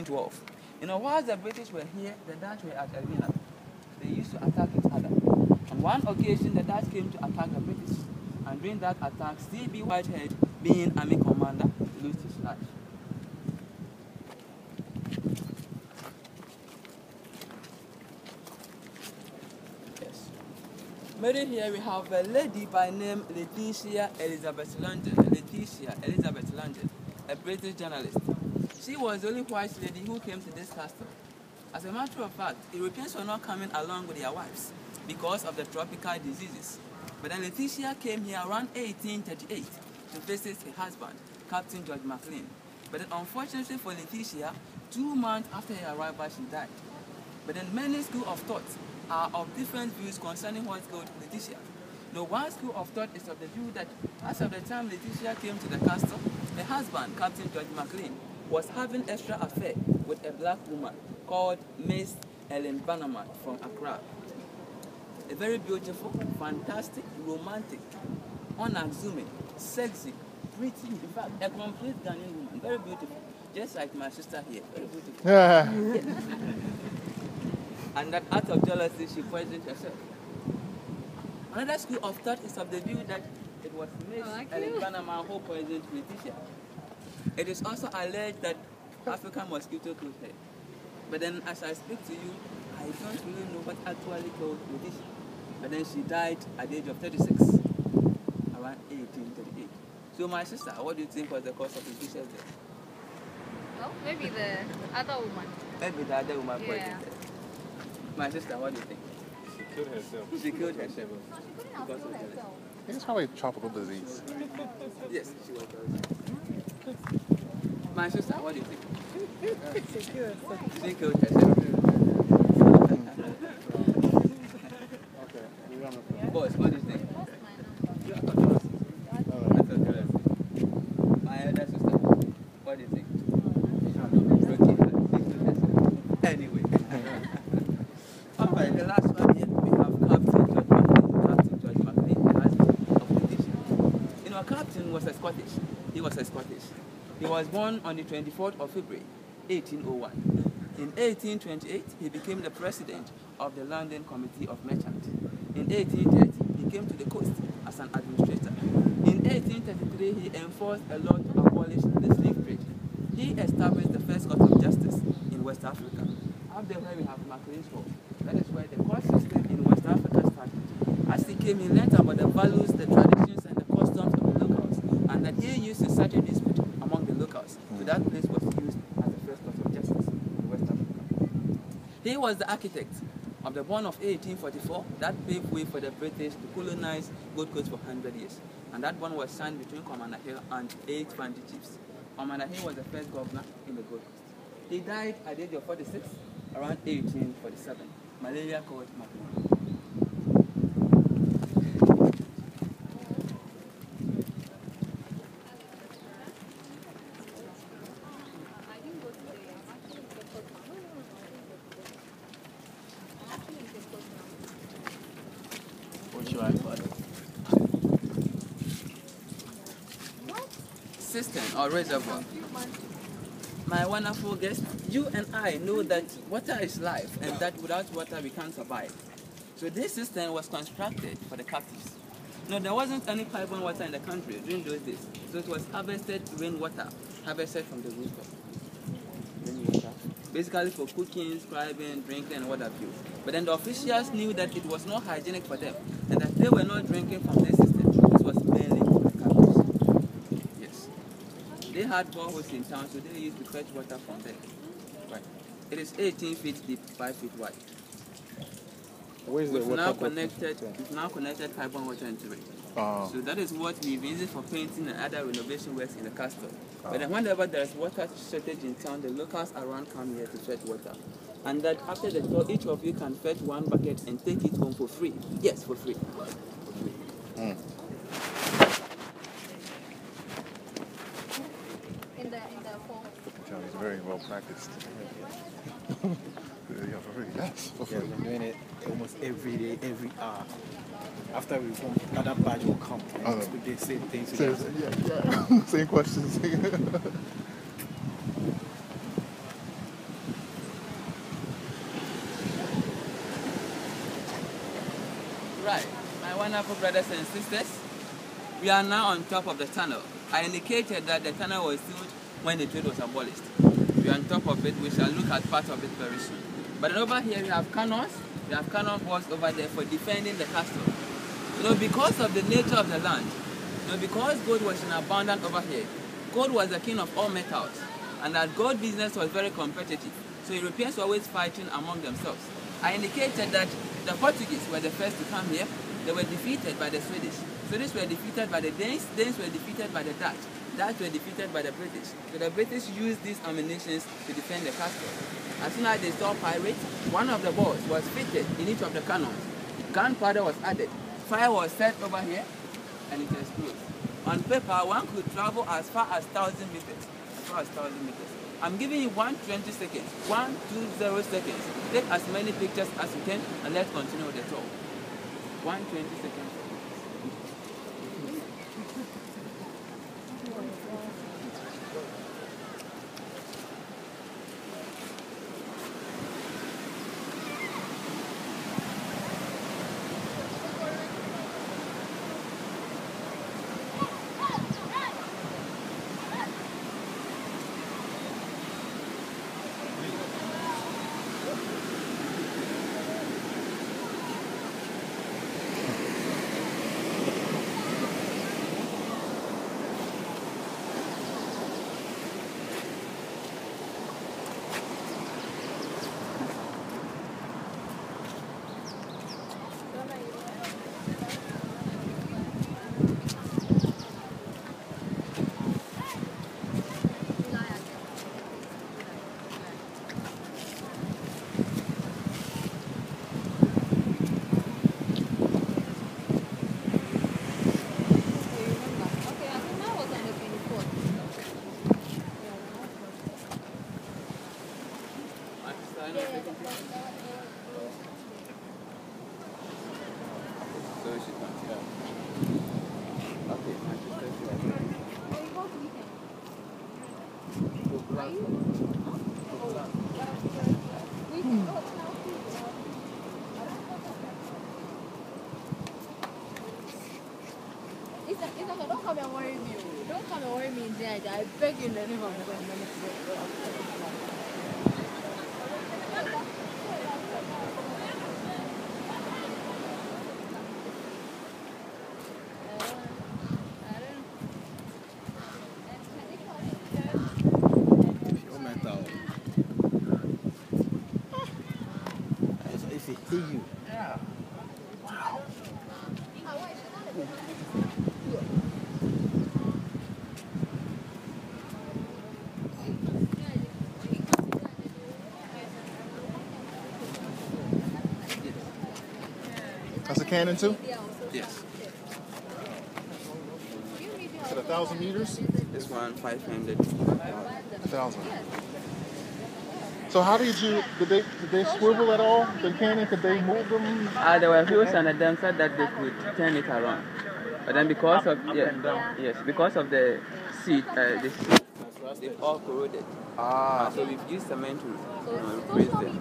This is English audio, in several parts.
1812. Whilst the British were here, the Dutch were at Elmina. They used to attack each other. On one occasion, the Dutch came to attack the British, and during that attack, C.B. Whitehead, being army commander, lost his life. Yes. Maybe here we have a lady by name Letitia Elizabeth London. Letitia Elizabeth London, a British journalist. She was the only white lady who came to this castle. As a matter of fact, Europeans were not coming along with their wives because of the tropical diseases. But then Letitia came here around 1838 to visit her husband, Captain George McLean. But then unfortunately for Letitia, 2 months after her arrival, she died. But then many schools of thought are of different views concerning what killed Letitia. Now, one school of thought is of the view that as of the time Letitia came to the castle, her husband, Captain George McLean, was having extra affair with a black woman called Miss Ellen Bannerman from Accra. A very beautiful, fantastic, romantic, unassuming, sexy, pretty, in fact, a complete Ghanaian woman, very beautiful, just like my sister here, very beautiful. And that out of jealousy, she poisoned herself. Another school of thought is of the view that it was Miss Ellen Bannerman who poisoned Letitia. It is also alleged that African mosquito killed her. But then as I speak to you, I don't really know what actually killed Letitia. But then she died at the age of 36, around 1838. So my sister, what do you think was the cause of Letitia's death? Well, maybe the other woman. Maybe the other woman poisoned her. My sister, what do you think? She killed herself. She killed herself. No, she couldn't have killed herself. I think it's probably tropical disease. Yes, she was poisoned. My sister, what do you think? She killed herself. She killed herself. Boss, what do you think? My elder sister, what do you think? Anyway. Alright, the last one here, we have Captain George McLean, the husband of Letitia. Captain was a Scottish. He was a Scottish. He was born on the 24th of February, 1801. In 1828, he became the president of the London Committee of Merchants. In 1830, he came to the coast as an administrator. In 1833, he enforced a law to abolish the slave trade. He established the first court of justice in West Africa. Up there where we have Maclean's Hall, that is where the court system in West Africa started. As he came, he learned about the values, the traditions, and the customs of the locals, and that he used to settle dispute among the locals. So that place was used as the first court of justice in West Africa. He was the architect of the Bond of 1844 that paved way for the British to colonize Gold Coast for 100 years. And that bond was signed between Commander Hill and 8 bandit chiefs. Commander Hill was the first governor in the Gold Coast. He died at the age of 46, around 1847. Malaria called Maclean. Cistern or reservoir. My wonderful guest, you and I know that water is life and that without water we can't survive. So this cistern was constructed for the captives. No, there wasn't any pipeline water in the country during those days. So it was harvested rainwater, harvested from the rooftop. Rainwater. Basically for cooking, scribing, drinking and what have you. But then the officials knew that it was not hygienic for them and that they were not drinking from this cistern. This was mainly for the captives. Yes. They had boreholes in town, so they used to fetch water from there. Right. It is 18 feet deep, 5 feet wide. We've now connected carbon water into it. So that is what we've used for painting and other renovation works in the castle. But then whenever there is water shortage in town, the locals around come here to fetch water. And that after the tour, each of you can fetch 1 bucket and take it home for free. Yes, for free. For free. In the fall. Charlie's very well practiced. Yes. Yeah, we've been doing it almost every day, every hour. After we come, another badge will come. And they say things. Yeah. Same questions. Right, my wonderful brothers and sisters, we are now on top of the tunnel. I indicated that the tunnel was sealed when the trade was abolished. We are on top of it. We shall look at part of it very soon. But over here we have cannons. We have cannon walls over there for defending the castle. Because of the nature of the land, because gold was in abundance over here, gold was the king of all metals, and that gold business was very competitive. So Europeans were always fighting among themselves. I indicated that the Portuguese were the first to come here. They were defeated by the Swedish. Swedish were defeated by the Danes. Danes were defeated by the Dutch. Dutch were defeated by the British. So the British used these ammunitions to defend the castle. As soon as they saw pirates, one of the balls was fitted in each of the cannons. Gunpowder was added. Fire was set over here, and it exploded. On paper, one could travel as far as 1,000 meters. I'm giving you 120 seconds, 120 seconds. Take as many pictures as you can, and let's continue with the tour. 120 seconds. Don't come and worry me. Don't come and worry me in there. I beg you in the name of God. Pure metal. If it hit you. Yeah. Wow. That's a cannon too? Yes. Is it 1,000 meters? This one, 500. 1,000. So how did they swivel at all? The cannon, could they move them? There were wheels under them so that they could turn it around. But then because of because of the seat, they all corroded. So we've used cement to replace them.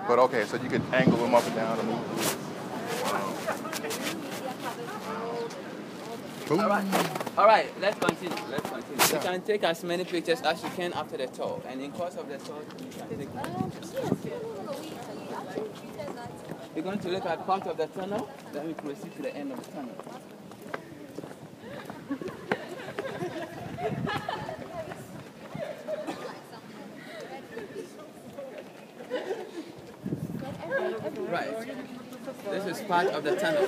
But okay, so you could angle them up and down and move them. All right, let's continue. You can take as many pictures as you can after the tour, and in course of the tour, you can take more pictures. We're going to look at part of the tunnel, then we proceed to the end of the tunnel. Right. This is part of the tunnel.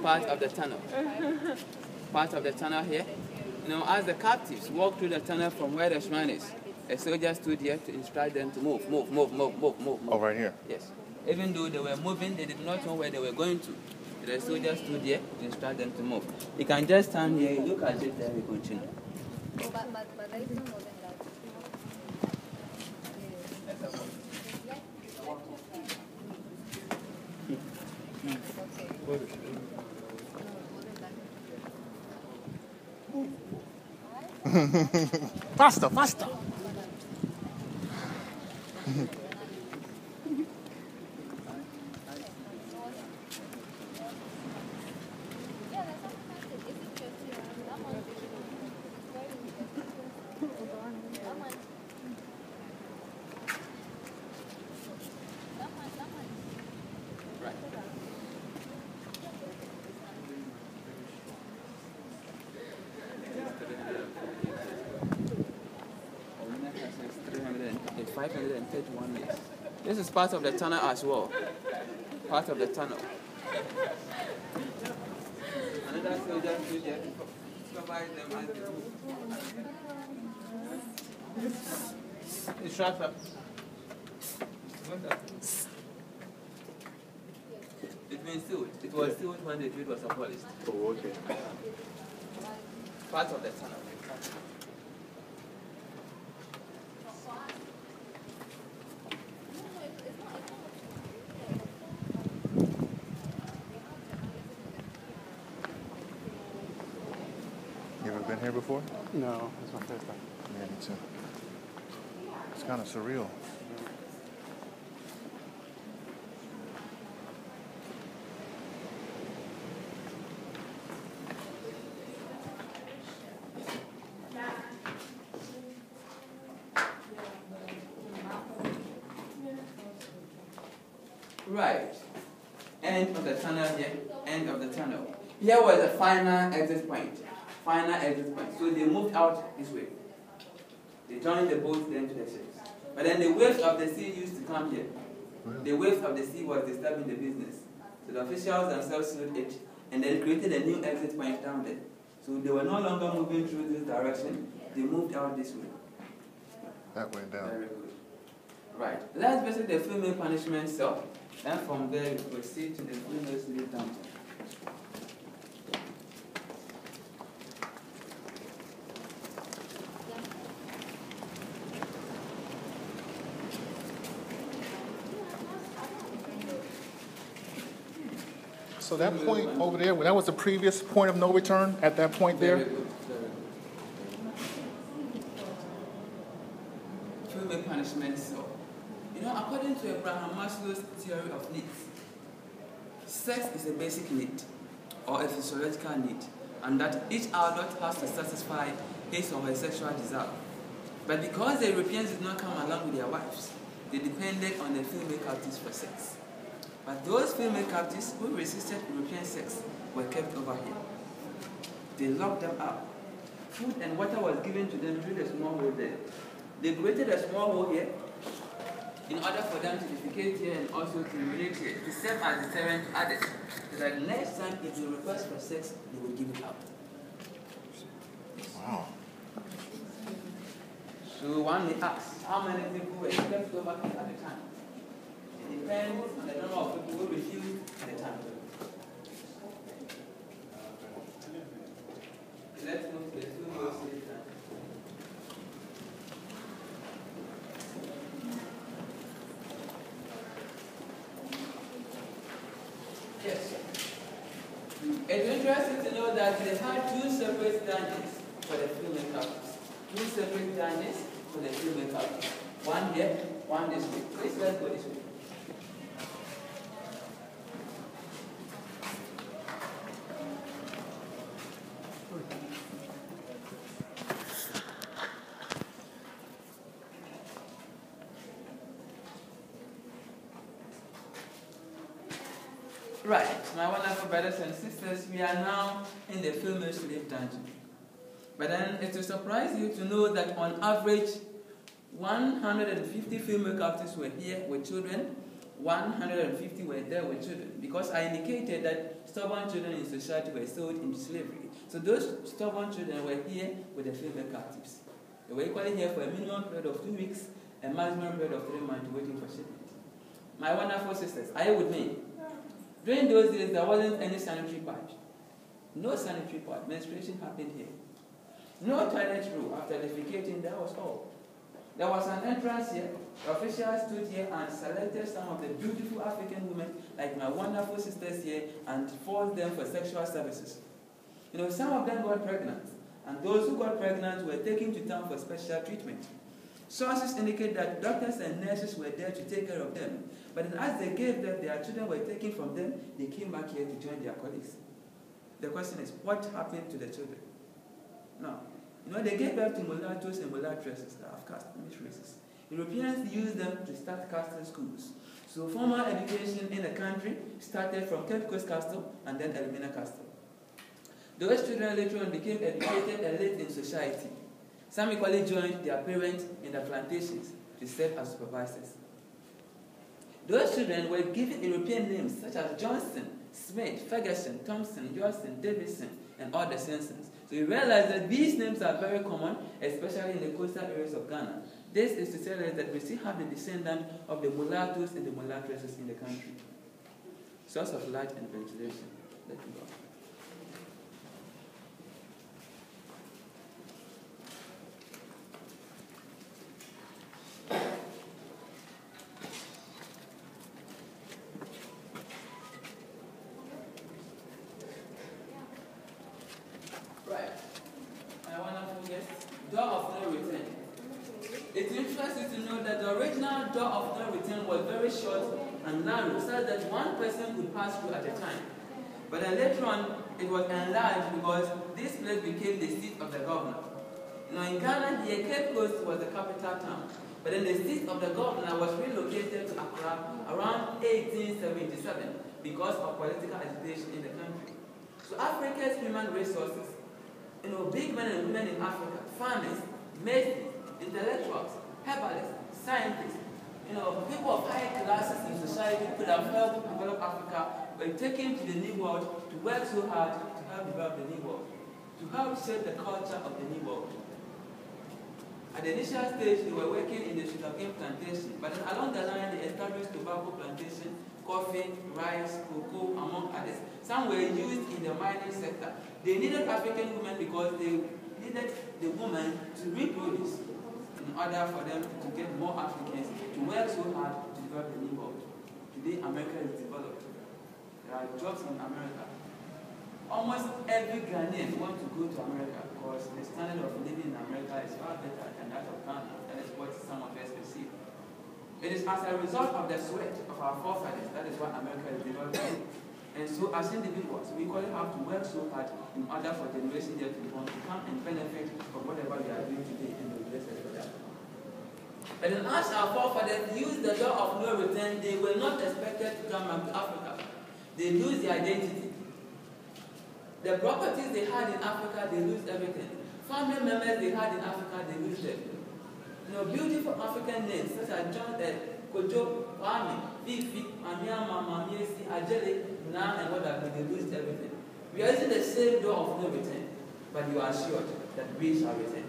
Part of the tunnel here. As the captives walked through the tunnel from where the shrine is, a soldier stood here to instruct them to move. Oh, right here? Yes. Even though they were moving, they did not know where they were going to. The soldier stood here to instruct them to move. You can just stand here, look at it, then we continue. Faster. in 531 years. This is part of the tunnel as well. Part of the tunnel. Another soldier stood there to supervise them as they move. It's wrapped up. It's been sealed. It was sealed when the trade was abolished. Oh, okay. Part of the tunnel. You ever been here before? No, it's my first time. Yeah, me too. It's kind of surreal. Right. End of the tunnel here. End of the tunnel. Here was the final exit point. Final exit point. So they moved out this way. They joined the boat then to the ships. But then the waves of the sea used to come here. The waves of the sea was disturbing the business. So the officials themselves slowed it and then created a new exit point down there. So they were no longer moving through this direction. They moved out this way. That went down. Very good. Right. Let's visit the female punishment cell. And from there we proceed to the female slave dungeon. So that point over there, that was the previous point of no return at that point there? Very good. Very good. Female punishment cell. You know, according to Abraham Maslow's theory of needs, sex is a basic need or a physiological need, and that each adult has to satisfy his or her sexual desire. But because the Europeans did not come along with their wives, they depended on the female captives for sex. But those female captives who resisted European sex were kept over here. They locked them up. Food and water was given to them through the small hole there. They created a small hole here in order for them to defecate here and also to urinate here, to serve as deterrent to others. So that next time if they request for sex, they will give it up. Wow. So one may ask, how many people were kept over here at the time? It depends on the number of people who refused at the time. Let's move to the two most later. Yes. It's interesting to know that they had two separate dungeons for the female captives. Two separate dungeons for the female captives. One here, one this way. Please let's go this way. Right, my wonderful brothers and sisters, we are now in the female slave dungeon. But then it will surprise you to know that on average, 150 female captives were here with children, 150 were there with children, because I indicated that stubborn children in society were sold into slavery. So those stubborn children were here with the female captives. They were equally here for a minimum period of 2 weeks, a maximum period of 3 months waiting for shipment. My wonderful sisters, are you with me? During those days, there wasn't any sanitary pad. No sanitary pad. Menstruation happened here. No toilet roll. After defecating, that was all. There was an entrance here. The officials stood here and selected some of the beautiful African women, like my wonderful sisters here, and forced them for sexual services. You know, some of them got pregnant, and those who got pregnant were taken to town for special treatment. Sources indicate that doctors and nurses were there to take care of them. But then as they gave them, their children were taken from them, they came back here to join their colleagues. The question is, what happened to the children? Now, you know, they gave birth to mulattoes and mulatresses that have caste mixed races. Europeans used them to start castle schools. So formal education in the country started from Cape Coast Castle and then Elmina Castle. Those children later on became educated and late in society. Some equally joined their parents in the plantations. to serve as supervisors. Those children were given European names such as Johnson, Smith, Ferguson, Thompson, Johnson, Davidson, and all the Simpsons. So you realize that these names are very common, especially in the coastal areas of Ghana. This is to tell us that we still have the descendants of the mulattoes and the mulattresses in the country. Source of light and ventilation. Let me go. Right. I want to forget door of no return. It's interesting to know that the original door of no return was very short and narrow, so that one person could pass through at a time. But then later on, it was enlarged because this place became the seat of the governor. Now in Ghana, here, Cape Coast was the capital town. But then the seat of the governor was relocated to Accra around 1877 because of political agitation in the country. So Africa's human resources, big men and women in Africa, farmers, masons, intellectuals, herbalists, scientists, people of high classes in society could have helped develop Africa by taken to the New World to work so hard to help develop the New World, to help shape the culture of the New World. At the initial stage, they were working in the sugarcane plantation, but then along the line, they established tobacco plantation, coffee, rice, cocoa, among others. Some were used in the mining sector. They needed African women because they needed the woman to reproduce in order for them to get more Africans to work so hard to develop the New World. Today, America is developed. There are jobs in America. Almost every Ghanaian wants to go to America because the standard of living in America is far better than that of Ghana. That is what some of us perceive. It is as a result of the sweat of our forefathers that is why America is developing. And so as individuals, we equally have to work so hard in order for generations yet to come to come and benefit from whatever we are doing today in the blessed for that. But then as our forefathers used the door of no return, they were not expected to come back to Africa. They lose their identity. The properties they had in Africa, they lose everything. Family members they had in Africa, they lose them. Beautiful African names such as John, Kojo, Kwame, Fifi, Amiama, Mamiesi, Ajele, Na, and what have they lose everything. We are using the same door of no return, but you are assured that we shall return.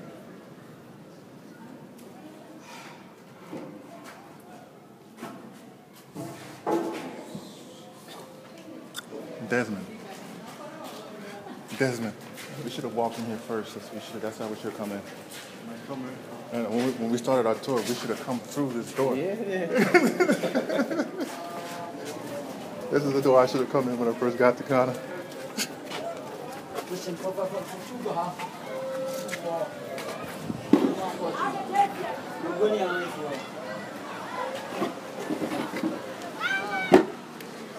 Desmond, we should have walked in here first. That's how we should come in. And when we started our tour, we should have come through this door. Yeah. This is the door I should have come in when I first got to Ghana.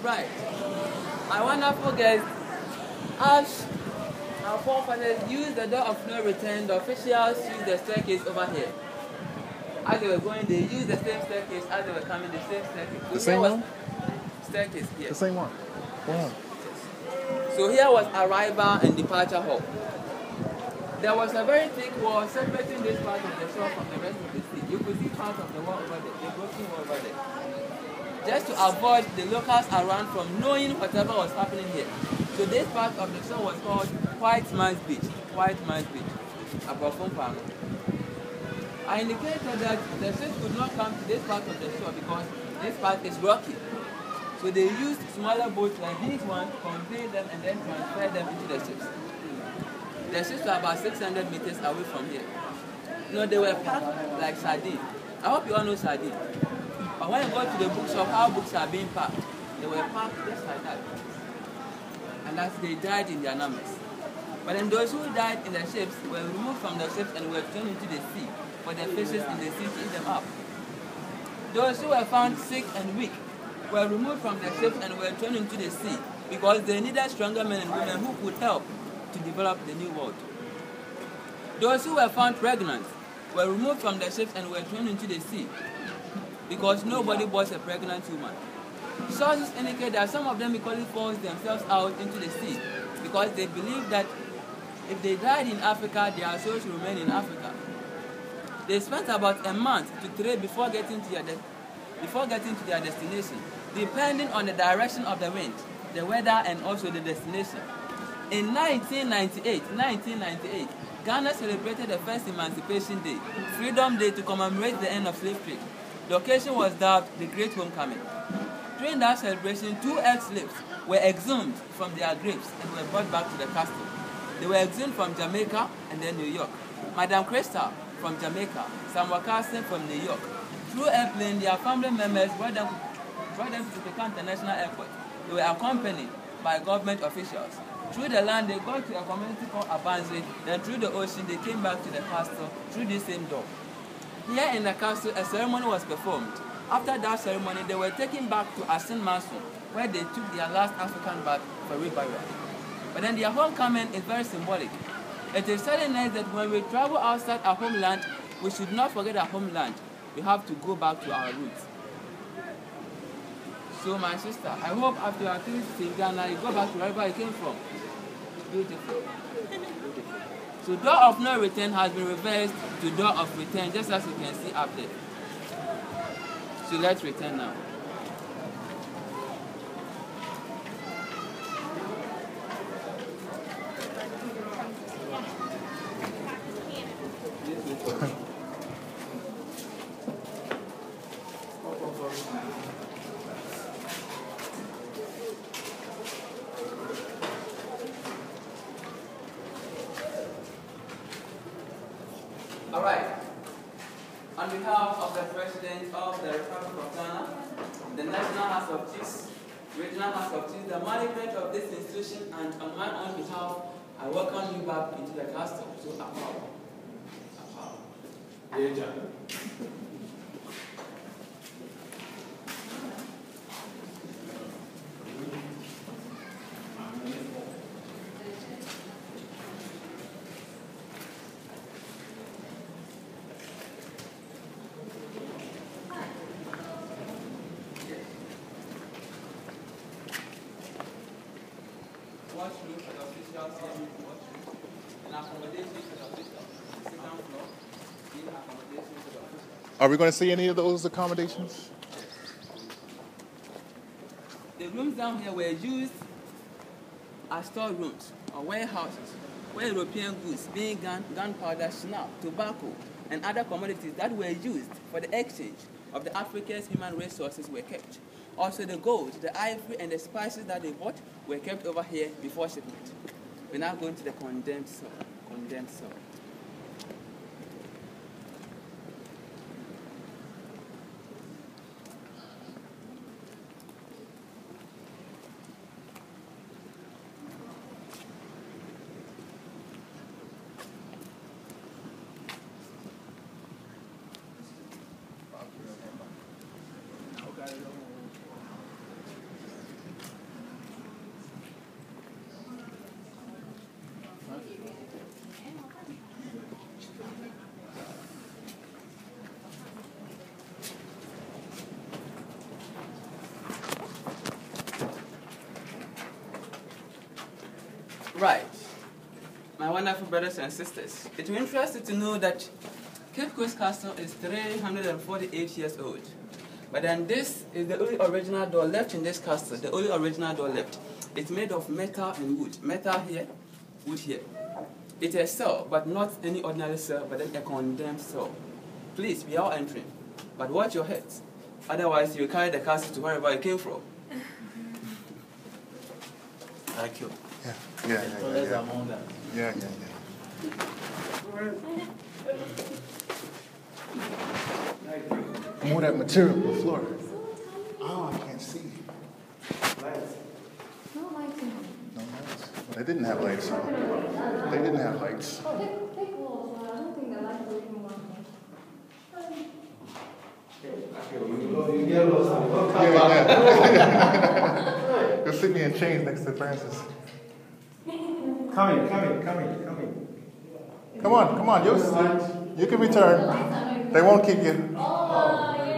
Right. I want to forget, as our forefathers used the door of no return, the officials used the staircase over here. As they were going, they used the same staircase as they were coming, the same staircase. So the same one? Staircase here. The same one. Wow. So here was arrival and departure hall. There was a very thick wall separating this part of the shore from the rest of the sea. You could see part of the wall over there, the broken wall over there. Just to avoid the locals around from knowing whatever was happening here. So this part of the shore was called White Man's Beach. White Man's Beach. Above Palm. I indicated that the ships could not come to this part of the shore because this part is rocky. So they used smaller boats like these ones, convey them and then transfer them into the ships. The ships were about 600 meters away from here. They were packed like sardines. I hope you all know sardines. But when you go to the bookshop, how books are being packed, they were packed just like that. And as they died in their numbers. But then those who died in the ships were removed from the ships and were thrown into the sea for the fishes in the sea to eat them up. Those who were found sick and weak were removed from the ships and were thrown into the sea because they needed stronger men and women who could help to develop the new world. Those who were found pregnant were removed from the ships and were thrown into the sea because nobody was a pregnant woman. Sources indicate that some of them equally forced themselves out into the sea because they believed that if they died in Africa, their souls remain in Africa. They spent about a month to 3 before getting to their destination, depending on the direction of the wind, the weather, and also the destination. In 1998, Ghana celebrated the first Emancipation Day, Freedom Day, to commemorate the end of slave trade. The occasion was dubbed the Great Homecoming. During that celebration, 2 ex-slaves were exhumed from their graves and were brought back to the castle. They were exhumed from Jamaica and then New York. Madam Crystal from Jamaica, Samuel Carson from New York. Through airplane, their family members brought them to Topeka International Airport. They were accompanied by government officials. Through the land, they got to a community called Abanzi. Then through the ocean, they came back to the castle through the same door. Here in the castle, a ceremony was performed. After that ceremony, they were taken back to Asin Masu, where they took their last African bath for reburial. But then their homecoming is very symbolic. It is telling us that when we travel outside our homeland, we should not forget our homeland. We have to go back to our roots. So my sister, I hope after your activities in Ghana, you go back to wherever you came from. Beautiful. So door of no return has been reversed to door of return, just as you can see up there. So let's return now. All right. On behalf of the President of the Republic of Ghana, the National House of Chiefs, Regional House of Chiefs, the management of this institution, and on my own behalf, I welcome you back into the castle. So, Apollo. Washroom for the officials, and accommodation for the officials. Second floor, in accommodation for the officials. Are we going to see any of those accommodations? The rooms down here were used as storerooms or warehouses where European goods, being gunpowder, schnapps, tobacco, and other commodities that were used for the exchange of the Africa's human resources were kept. Also, the gold, the ivory, and the spices that they bought were kept over here before shipment. We're now going to the condemned cell. Condemned cell. Right. My wonderful brothers and sisters, it will interest you to know that Cape Coast Castle is 348 years old. But then this is the only original door left in this castle, the only original door left. It's made of metal and wood. Metal here, wood here. It's a cell, but not any ordinary cell, but then a condemned cell. Please, we are entering, but watch your heads. Otherwise, you carry the castle to wherever you came from. Thank you. Yeah. More of that material on the floor. Oh, I can't see. Lights. No lights in here. No lights. They didn't have lights. They didn't have lights. Oh, take walls. I don't think the lights will even work. Yeah. Go sit me in chains next to Francis. Coming. Come on. You can return. They won't keep you. Oh, yay.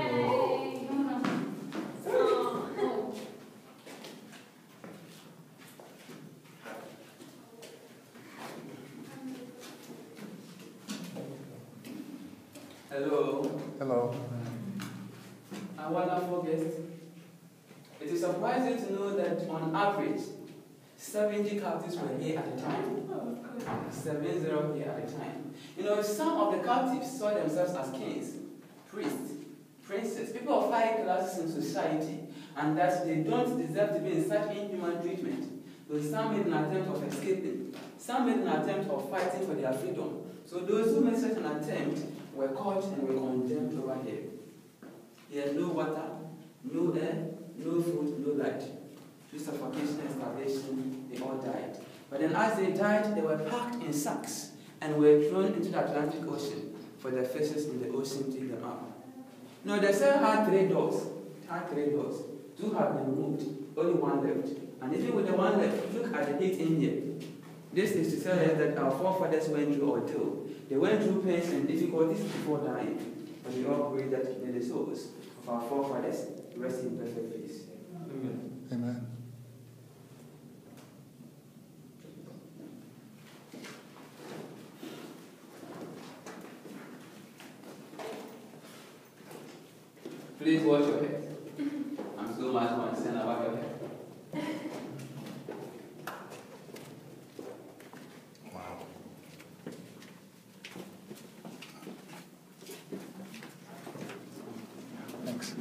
and wonderful guests, it is surprising to know that on average, 70 captives were here at the time. 70 here at the time. You know, some of the captives saw themselves as kings, priests, princes, people of high classes in society, and that they don't deserve to be in such inhuman treatment. So some made an attempt of escaping. Some made an attempt of fighting for their freedom. So those who made such an attempt were caught and were condemned over here. He had no water, no air, no food, no light. Through suffocation and starvation, they all died. But then as they died, they were packed in sacks and were thrown into the Atlantic Ocean for the fishes in the ocean to eat them up. Now the cell had 3 doors. Two have been removed, only one left. And even with the one left, look at the 8 in here. This is to tell us that our forefathers went through ordeal. They went through pains and difficulties before dying. And we all pray that may the souls of our forefathers rest in perfect peace. Amen. Amen. Please wash your head. I'm so much concerned about your head. Wow. Thanks.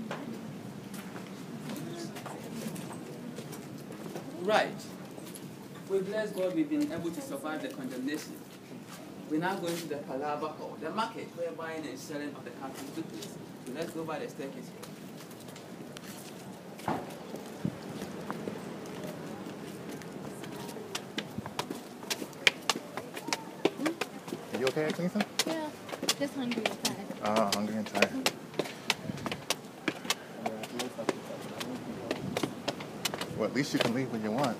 Right. We bless God we've been able to survive the condemnation. We're now going to the Palava Hall, the market where buying and selling of the captives took place. So let's go by the staircase here. Are you okay, Ethan? Yeah, just hungry and tired. Ah, hungry and tired. Well, at least you can leave when you want.